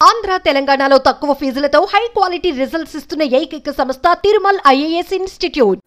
ఆంధ్ర తెలంగాణలో తక్కువ ఫీజులతో high quality results ఇస్తున్న ఏకైక సంస్థ Tirumal IAS institute.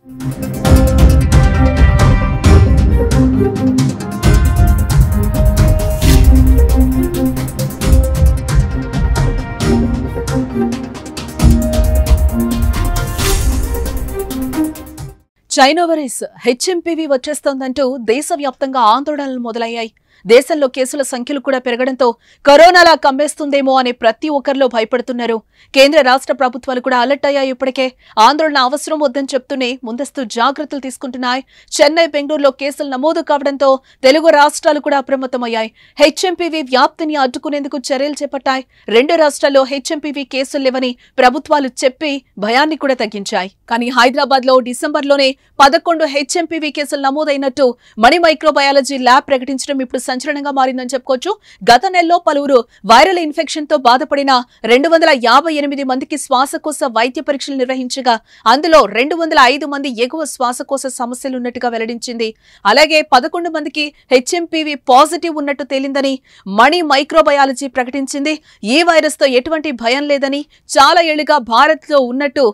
China virus HMPV వచ్చేస్తోందంటూ దేశవ్యాప్తంగా ఆందోళనలు మొదలయ్యాయి. దేశంలో కేసుల సంఖ్యలు కూడా పెరగడంతో కరోనాలా కమ్మేస్తుందేమో అనే ప్రతి ఒక్కరిలో భయపడుతున్నారు. కేంద్ర రాష్ట్ర ప్రభుత్వాలు కూడా అలర్ట్ అయ్యాయి. ఇప్పటికే ఆందోళన అవసరం వద్దని చెప్తూనే ముందస్తు జాగ్రత్తలు తీసుకుంటున్నాయి. చెన్నై, బెంగళూరులో కేసులు నమోదు కావడంతో తెలుగు రాష్ట్రాలు కూడా అప్రమత్తమయ్యాయి. హెచ్ఎంపీవీ వ్యాప్తిని అడ్డుకునేందుకు చర్యలు చేపట్టాయి. రెండు రాష్ట్రాల్లో హెచ్ఎంపీవీ కేసులు లేవని ప్రభుత్వాలు చెప్పి భయాన్ని కూడా తగ్గించాయి. కానీ హైదరాబాద్ లో డిసెంబర్లోనే 11 హెచ్ఎంపీవీ కేసులు నమోదైనట్టు మణి మైక్రోబయాలజీ ల్యాబ్ ప్రకటించడం ఇప్పుడు సంచలనంగా మారిందని చెప్పుకోవచ్చు. గత నెలలో పలువురు వైరల్ ఇన్ఫెక్షన్ తో బాధపడిన 258 మందికి శ్వాసకోశ వైద్య పరీక్షలు నిర్వహించగా అందులో 205 మంది ఎగువ శ్వాసకోశ సమస్యలున్నట్టుగా వెల్లడించింది. అలాగే 11 మందికి హెచ్ఎంపీవీ పాజిటివ్ ఉన్నట్టు తేలిందని మణి మైక్రోబయాలజీ ప్రకటించింది. ఈ వైరస్ తో ఎటువంటి భయం లేదని, చాలా ఏళ్లుగా భారత్ లో ఉన్నట్టు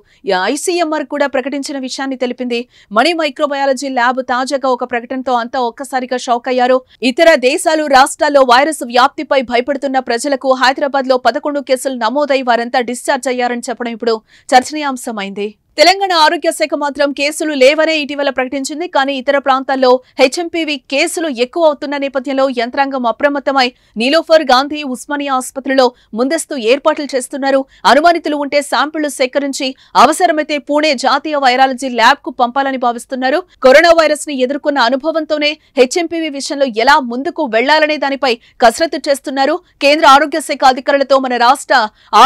ఐసీఎంఆర్ కూడా ప్రకటించిన విషయాన్ని తెలిపింది. మణి మైక్రోబయాలజీ ల్యాబ్ తాజాగా ఒక ప్రకటనతో అంతా ఒక్కసారిగా షాక్ అయ్యారు. ఇతర దేశాలు, రాష్ట్రాల్లో వైరస్ వ్యాప్తిపై భయపడుతున్న ప్రజలకు హైదరాబాద్ లో 11 కేసులు నమోదై వారంతా డిశ్చార్జ్ అయ్యారని చెప్పడం ఇప్పుడు చర్చనీయాంశమైంది. తెలంగాణ ఆరోగ్య శాఖ మాత్రం కేసులు లేవనే ఇటీవల ప్రకటించింది. కానీ ఇతర ప్రాంతాల్లో హెచ్ఎంపీవీ కేసులు ఎక్కువ అవుతున్న నేపథ్యంలో యంత్రాంగం అప్రమత్తమై నీలోఫర్, గాంధీ, ఉస్మానియా ఆసుపత్రిలో ముందస్తు ఏర్పాట్లు చేస్తున్నారు. అనుమానితులు ఉంటే శాంపిళ్లు సేకరించి అవసరమైతే పూణే జాతీయ వైరాలజీ ల్యాబ్ కు పంపాలని భావిస్తున్నారు. కరోనా వైరస్ ని ఎదుర్కొన్న అనుభవంతోనే హెచ్ఎంపీవీ విషయంలో ఎలా ముందుకు వెళ్లాలనే దానిపై కసరత్తు చేస్తున్నారు. కేంద్ర ఆరోగ్య శాఖ అధికారులతో మన రాష్ట్ర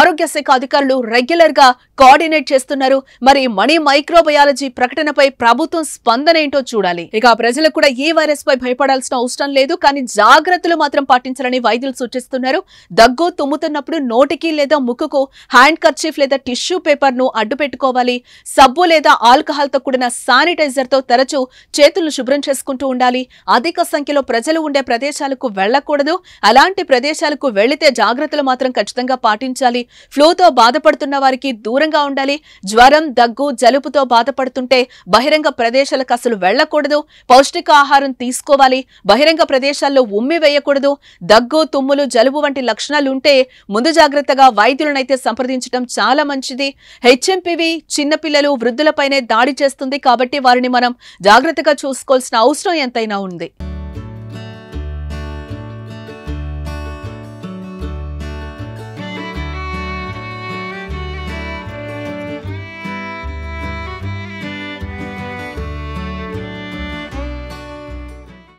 ఆరోగ్య శాఖ అధికారులు రెగ్యులర్ గా కోఆర్డినేట్ చేస్తున్నారు. మరి మణి మైక్రోబయాలజీ ప్రకటనపై ప్రభుత్వం స్పందన ఏంటో చూడాలి. ఇక ప్రజలకు కూడా ఈ వైరస్ పై భయపడాల్సిన అవసరం లేదు. కానీ జాగ్రత్తలు మాత్రం పాటించాలని వైద్యులు సూచిస్తున్నారు. దగ్గు, తుమ్ముతున్నప్పుడు నోటికి లేదా ముక్కుకు హ్యాండ్ కర్చీఫ్ లేదా టిష్యూ పేపర్ ను అడ్డు పెట్టుకోవాలి. సబ్బు లేదా ఆల్కహాల్ తో కూడిన శానిటైజర్ తో తరచూ చేతులను శుభ్రం చేసుకుంటూ ఉండాలి. అధిక సంఖ్యలో ప్రజలు ఉండే ప్రదేశాలకు వెళ్లకూడదు. అలాంటి ప్రదేశాలకు వెళ్లితే జాగ్రత్తలు మాత్రం ఖచ్చితంగా పాటించాలి. ఫ్లూతో బాధపడుతున్న వారికి దూరంగా ఉండాలి. జ్వరం, దగ్గు, జలుబుతో బాధపడుతుంటే బహిరంగ ప్రదేశాలకు అసలు వెళ్లకూడదు. పౌష్టికాహారం తీసుకోవాలి. బహిరంగ ప్రదేశాల్లో ఉమ్మి వేయకూడదు. దగ్గు, తుమ్ములు, జలుబు వంటి లక్షణాలుంటే ముందు జాగ్రత్తగా వైద్యులనైతే సంప్రదించడం చాలా మంచిది. హెచ్ఎంపీవీ చిన్నపిల్లలు, వృద్ధులపైనే దాడి చేస్తుంది కాబట్టి వారిని మనం జాగ్రత్తగా చూసుకోవాల్సిన అవసరం ఎంతైనా ఉంది.